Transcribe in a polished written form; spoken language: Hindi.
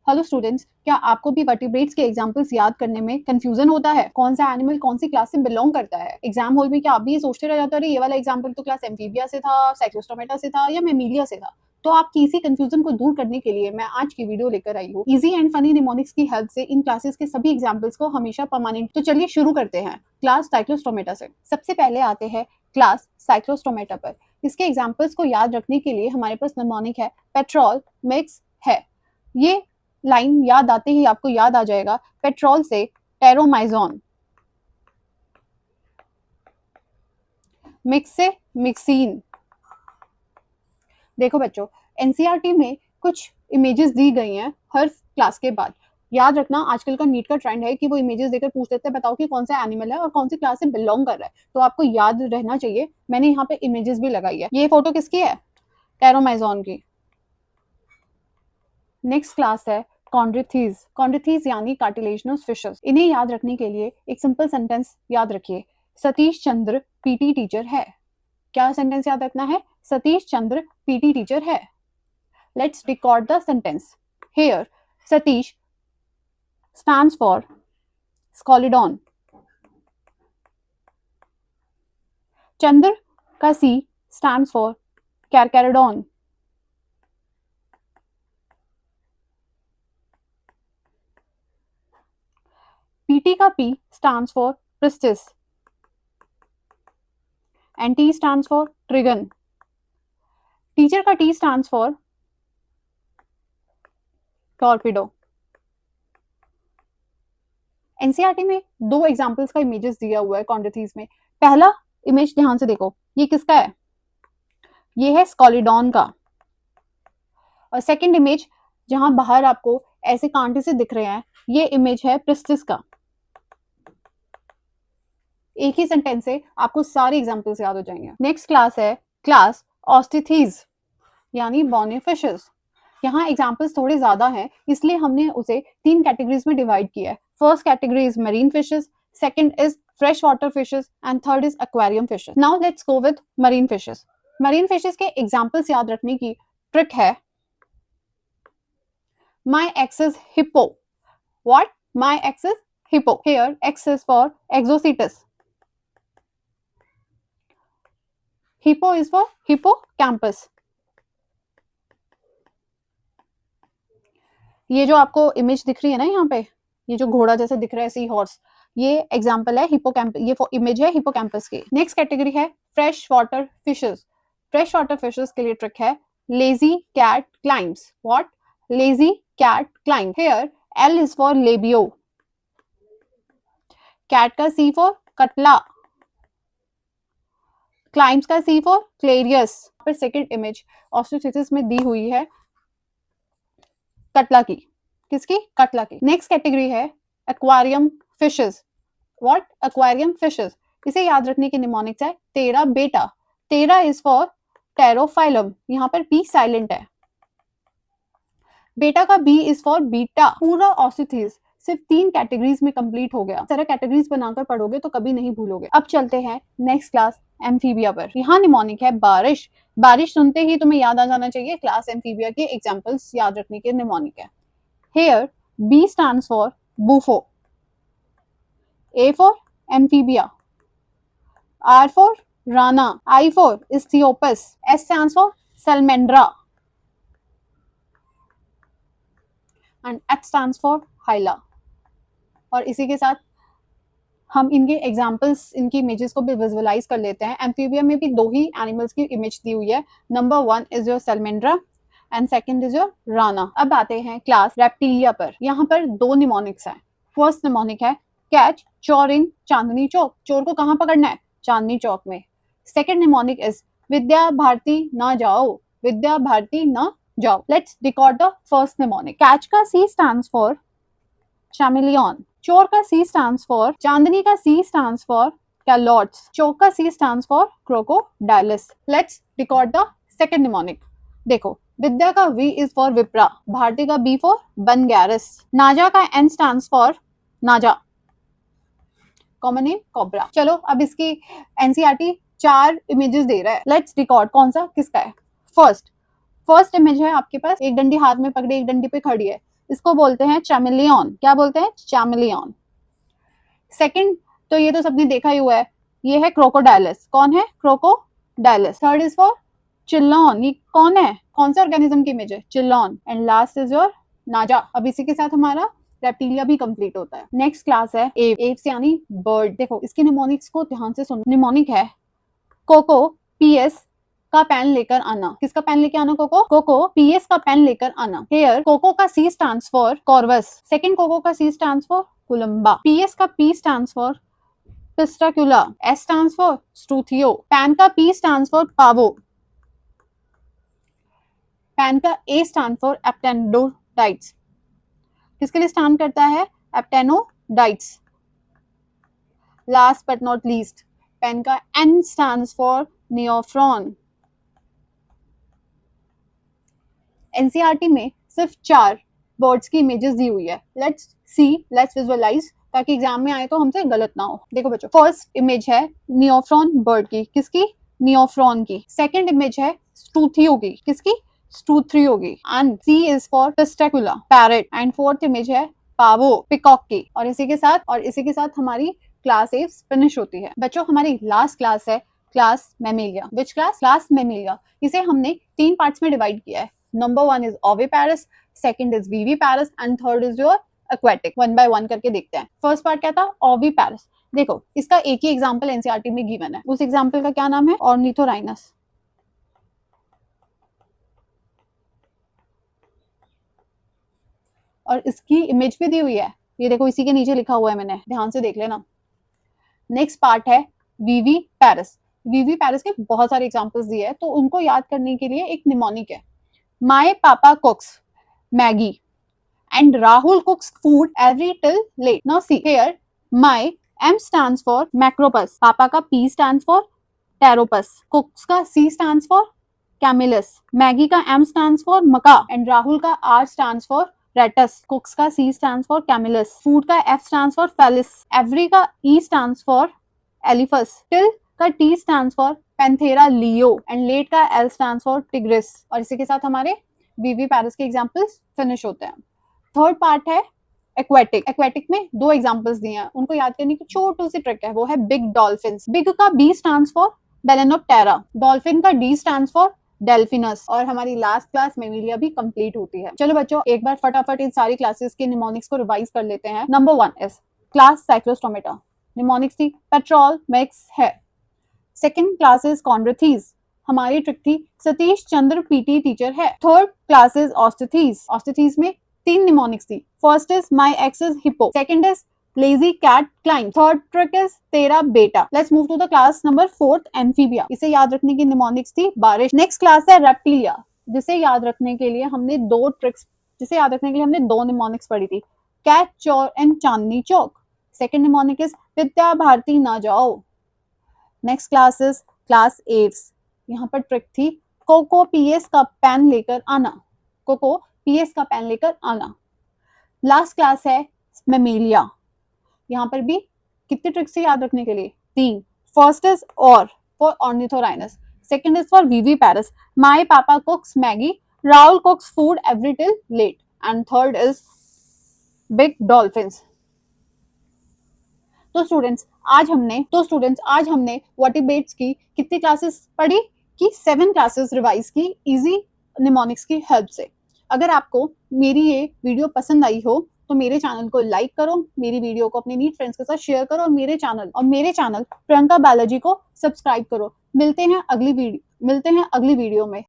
हेलो स्टूडेंट्स, क्या आपको भी वर्टिब्रेट्स के एग्जांपल्स याद करने में कंफ्यूजन होता है? कौन सा एनिमल कौन सी क्लास से बिलोंग करता है? एग्जाम हॉल में क्या आप भी ये सोचते रह जाते हो, अरे ये वाला एग्जांपल तो क्लास एम्फीबिया से था, साइक्लोस्टोमेटा से था या मैमेलिया से था? तो आपकी इसी कंफ्यूजन को दूर करने के लिए मैं आज की वीडियो लेकर आई हूँ इजी एंड फनी निमोनिक्स की हेल्प से इन क्लासेस के सभी एग्जाम्पल्स को हमेशा परमानेंट। तो चलिए शुरू करते हैं क्लास साइक्लोस्टोमेटा से। सबसे पहले आते हैं क्लास साइक्लोस्टोमेटा पर। इसके एग्जाम्पल्स को याद रखने के लिए हमारे पास निमोनिक है पेट्रोल मिक्स है। ये लाइन याद आते ही आपको याद आ जाएगा पेट्रोल से टेरोमाइजोन, मिक्स से मिक्सीन। देखो बच्चों, एनसीईआरटी में कुछ इमेजेस दी गई हैं हर क्लास के बाद। याद रखना, आजकल का नीट का ट्रेंड है कि वो इमेजेस देकर पूछ देते हैं बताओ कि कौन सा एनिमल है और कौन सी क्लास से बिलोंग कर रहा है, तो आपको याद रहना चाहिए। मैंने यहाँ पे इमेजेस भी लगाई है। ये फोटो किसकी है? टेरोमाइजोन की। नेक्स्ट क्लास है chondrichthyes। chondrichthyes यानी कार्टिलेजिनस फिशेस। इन्हें याद रखने के लिए एक सिंपल सेंटेंस याद रखिए, सतीश चंद्र पीटी टीचर है। क्या सेंटेंस याद रखना है? सतीश चंद्र पीटी टीचर है। Let's record the sentence. Here Satish stands for scoliodon, Chandra का C stands for carcharodon, PT का P stands for Pisces and T stands for Trigon. Teacher का T stands for torpedo. NCERT में दो एग्जांपल्स का इमेजेस दिया हुआ है कॉन्ड्रिथीज में। पहला इमेज ध्यान से देखो, ये किसका है? ये है स्कॉलिडॉन का। और सेकंड इमेज जहां बाहर आपको ऐसे कांटे से दिख रहे हैं, ये इमेज है प्रिस्टिस का। एक ही सेंटेंस से आपको सारे एग्जांपल्स याद हो जाएंगे। नेक्स्ट क्लास है क्लास ऑस्टिथीज यानी बॉनी फिशेस। यहाँ एग्जांपल्स थोड़े ज्यादा हैं, इसलिए हमने उसे 3 कैटेगरीज में डिवाइड किया है। First category is marine fishes, second is fresh water fishes and third is aquarium fishes. Now let's go with marine fishes. Marine fishes के एग्जांपल्स याद रखने की ट्रिक है my X is hippo. What? My X is hippo. Here X is for exocoetus, hippo is for hippocampus. ये जो आपको इमेज दिख रही है ना यहाँ पे, ये जो घोड़ा जैसा दिख रहा है सी हॉर्स, ये एग्जांपल है हिप्पोकैम्पस, ये इमेज है हिप्पोकैम्पस की। नेक्स्ट कैटेगरी है fresh water fishes. Fresh water fishes के लिए ट्रिक है lazy cat climbs. What? Lazy cat climb. Here L is for labeo, cat का सी फॉर कटला, क्लाइम्स का सी फॉर क्लेरियस। फिर सेकंड इमेज ऑस्टियोसिस में दी हुई है कटला की। किसकी? कटला की। नेक्स्ट कैटेगरी है aquarium fishes. What? Aquarium fishes. इसे याद रखने के निमोनिक्स है तेरा बेटा। तेरा इज फॉर टेरोफाइलम, यहाँ पर बी साइलेंट है। बेटा का बी इज फॉर बीटा। पूरा ऑस्टियोसिस सिर्फ 3 कैटेगरीज में कंप्लीट हो गया। तरह कैटेगरीज बनाकर पढ़ोगे तो कभी नहीं भूलोगे। अब चलते हैं नेक्स्ट क्लास एम्फीबिया पर। यहाँ निमोनिक है बारिश। बारिश सुनते ही तुम्हें याद आ जाना चाहिए क्लास एम्फीबिया के एग्जांपल्स याद रखने के निमोनिक है। Here B stands for bufo, A for amphibia, R for rana, I for ichthyopus, S stands for salamandra and H stands for hyla। और इसी के साथ हम इनके एग्जाम्पल्स, इनकी इमेजेस को भी विजुअलाइज कर लेते हैं। एम्फीबिया में भी 2 ही एनिमल्स की इमेज दी हुई है। Number 1 is your salamandra and second is your Rana. अब आते हैं क्लास रेप्टिलिया पर। यहाँ पर 2 निमोनिक्स हैं। फर्स्ट निमोनिक है कैच चोर इन चांदनी चौक। चोर को कहाँ पकड़ना है? चांदनी चौक में। Second mnemonic is Vidya Bharati ना जाओ, विद्या भारती ना जाओ। Let's record the first mnemonic. Catch का सी स्टैंड्स फॉर chameleon, चोर का सी स्टैंड्स फॉर, चांदनी का C stands for calotes, Chowk का C stands for crocodylus. Let's record the second mnemonic. देखो, विद्या का V is for vipera, Bharati का B फॉर बनगैरस, नाजा का N stands for naja, common name cobra. चलो अब इसकी एनसीईआरटी 4 इमेजेस दे रहा है। लेट्स रिकॉर्ड कौन सा किसका है। फर्स्ट इमेज है आपके पास, एक डंडी हाथ में पकड़े एक डंडी पे खड़ी है। इसको बोलते हैं चैमिलियन। क्या बोलते हैं? चैमिलियन। सेकंड, तो ये तो सबने देखा ही हुआ है, ये है क्रोकोडाइलस। कौन है? Crocodylus. Third is for chelone. ये कौन है? कौन से ऑर्गेनिज्म की इमेज है? Chelone. And last is your naja. अब इसी के साथ हमारा रेप्टिलिया भी कंप्लीट होता है। नेक्स्ट क्लास है एव्स यानी बर्ड। देखो इसके निमोनिक्स को ध्यान से सुनो। निमोनिक है कोको पीएस का पेन लेकर आना। किसका पेन लेकर आना? कोको पीएस का पेन लेकर आना। हेयर कोको का C stands for corvus. Second coco का C stands for columba. PS का P stands for psittacula. S stands for struthio. Pan का P stands for pavo. Pan का ए स्टैंड फॉर एप्टेनोडाइट्स। किसके लिए स्टैंड करता है? Aptenodytes. Last but not least, pen का N stands for neophron. NCERT में सिर्फ 4 बर्ड्स की इमेजेस दी हुई है। लेट्स विजुअलाइज, ताकि एग्जाम में आए तो हमसे गलत ना हो। देखो बच्चों, फर्स्ट इमेज है नियोफ्रॉन बर्ड की। किसकी? नियोफ्रॉन की। सेकंड इमेज है स्टूथियो की। किसकी? स्टूथ्रियो की। And C is for psittacula, parrot. And fourth image है पावो, पिकॉक की। और इसी के साथ हमारी क्लास एव्स फिनिश होती है। बच्चों हमारी लास्ट क्लास है class mammalia. Which class? Class mammalia. इसे हमने 3 पार्ट्स में डिवाइड किया है। Number 1 is oviparous, second is viviparous and third is your aquatic. 1 by 1 करके देखते हैं। फर्स्ट पार्ट क्या था? ओविपारस। देखो इसका एक ही एग्जांपल एनसीईआरटी में गिवन है। उस एग्जांपल का क्या नाम है? ऑर्निथोराइनस। और इसकी इमेज भी दी हुई है, ये देखो इसी के नीचे लिखा हुआ है, मैंने ध्यान से देख लेना। नेक्स्ट पार्ट है विविपारस। विविपारस के बहुत सारे एग्जांपल्स दिए हैं, तो उनको याद करने के लिए एक निमोनिक है। My papa cooks Maggi and Rahul cooks food every till late. Now see here, my M stands for macropus, पापा का P stands for pteropus, cooks का C stands for camelus, Maggi का M stands for maca and Rahul का R stands for ratus, cooks का C stands for camelus, food का F stands for felis, every का E stands for elephas, till का T stands for panthera leo and late का L stands for tigris। और इसी के साथ हमारे विविपारस के एग्जाम्पल्स फिनिश होते हैं। थर्ड पार्ट है एक्वेटिक। एक्वेटिक में 2 एग्जांपल्स दिए हैं, उनको याद करने की छोटी सी ट्रिक है, वो है बिग डॉल्फिन्स। बिग का B stands for balaenoptera, dolphin का डी स्टैंड्स फॉर डेल्फिनस। और हमारी लास्ट क्लास मैमेलिया भी कंप्लीट होती है। चलो बच्चों एक बार फटाफट इन सारी क्लासेस के निमोनिक्स को रिवाइज कर लेते हैं। Number 1 is class cyclostomata. Mnemonics थी पेट्रोल मिक्स है। सेकेंड क्लास इज चॉन्ड्रिchthyes, हमारी ट्रिक थी सतीश चंद्र पीटी टीचर है। Third class is osteichthyes. Osteichthyes में 3 निमोनिक्स थी। First is my X is hippo, second is lazy cat climb, third trick is तेरा बेटा। Let's move to the class number 4 amphibia. इसे याद रखने की निमोनिक्स थी बारिश। नेक्स्ट क्लास है रेप्टिलिया, जिसे याद रखने के लिए हमने 2 निमोनिक्स पढ़ी थी, कैट चोर and Chandni Chowk. Second mnemonic is Vidya Bharati ना जाओ। Next class is class aves, यहाँ पर ट्रिक थी कोको पीएस का पेन लेकर आना। कोको पीएस का पेन लेकर आना। लास्ट क्लास है मैमेलिया, यहाँ पर भी कितने ट्रिक्स है याद रखने के लिए? 3। फर्स्ट इज और for ornithorhynchus, second is for viviparous, my papa cooks Maggi, Rahul cooks food every till late and third is big dolphins. तो स्टूडेंट्स आज हमने वर्टिब्रेट्स की कितनी क्लासेस पढ़ी? कि 7 क्लासेस रिवाइज की इजी निमोनिक्स की हेल्प से। अगर आपको मेरी ये वीडियो पसंद आई हो तो मेरे चैनल को लाइक करो, मेरी वीडियो को अपने नीट फ्रेंड्स के साथ शेयर करो और मेरे चैनल प्रियंका बालाजी को सब्सक्राइब करो। मिलते हैं अगली वीडियो में।